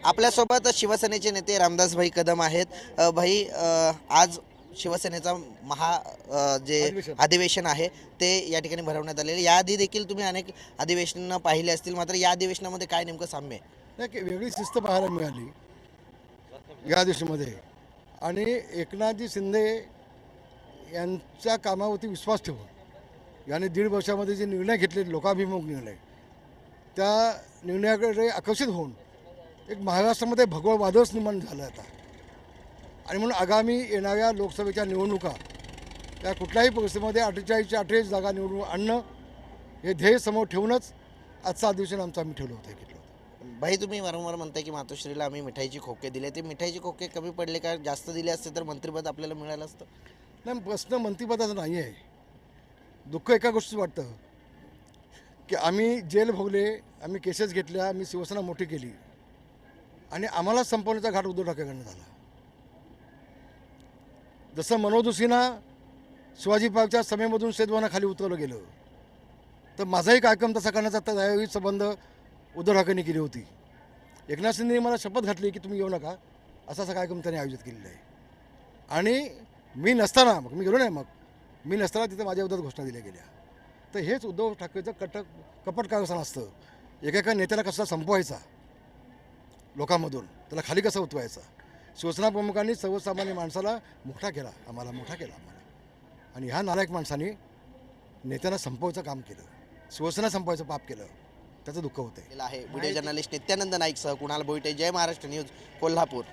आपल्यासोबत शिवसेनेचे नेते रामदासभाई कदम आहेत. भाई, आज शिवसेनेचा जे अधिवेशन आहे ते या ठिकाणी भरवण्यात आलेले. याआधी देखील तुम्ही अनेक अधिवेशनं पाहिले असतील, मात्र या अधिवेशनामध्ये काय नेमकं साम्य आहे? नाही की वेगळी शिस्त पाहायला मिळाली या दिवशीमध्ये. आणि एकनाथजी शिंदे यांच्या कामावरती विश्वास ठेवून याने 1.5 वर्षामध्ये जे निर्णय घेतले, लोकाभिमुख निर्णय, त्या निर्णयाकडे आकर्षित होऊन एक महाराष्ट्रामध्ये भगवं वादळच निर्माण झालं आता. आणि म्हणून आगामी येणाऱ्या लोकसभेच्या निवडणुका त्या कुठल्याही परिस्थितीमध्ये 48च्या 48 जागा निवडून आणणं हे ध्येय समोर ठेवूनच आजचं अधिवेशन आमचं आम्ही ठेवलं होतं. भाई, तुम्ही वारंवार म्हणताय की मातोश्रीला आम्ही मिठाईचे खोके दिले. ते मिठाईचे खोके कमी पडले का? जास्त दिले असते तर मंत्रिपद आपल्याला मिळालं असतं. नाही, प्रश्न मंत्रिपदाचा नाही आहे. दुःख एका गोष्टीचं वाटतं की आम्ही जेल भोगले, आम्ही केसेस घेतल्या, आम्ही शिवसेना मोठी केली आणि आम्हाला संपवण्याचा घाट उद्धव ठाकरे करण्यात आला. जसं मनोज जोशींना शिवाजी पार्कच्या समेमधून सेतवाना खाली उतरवलं गेलं, तर माझाही कार्यक्रम तसा करण्याचा त्यावेळी संबंध उद्धव ठाकरेंनी केली होती. एकनाथ शिंदेने मला शपथ घातली की तुम्ही येऊ नका, असा कार्यक्रम त्यांनी आयोजित केलेला आहे. आणि मी नसताना, मग मी गेलो नाही, मग मी नसताना तिथं माझ्या विरोधात घोषणा दिल्या गेल्या. तर हेच उद्धव ठाकरेचं कपट कारस्थान असतं. एकेका नेत्याला कसा संपवायचा लोकांमधून, त्याला खाली कसं उतवायचा. शिवसेना प्रमुखांनी सर्वसामान्य माणसाला मोठा केला, आम्हाला मोठा केला आम्हाला. आणि ह्या नालायक माणसाने नेत्यांना संपवायचं काम केलं, शिवसेना संपवायचं पाप केलं. त्याचं दुःख होतं आहे. व्हिडिओ जर्नलिस्ट नित्यानंद नाईकसह कुणाल बोईटे, जय महाराष्ट्र न्यूज, कोल्हापूर.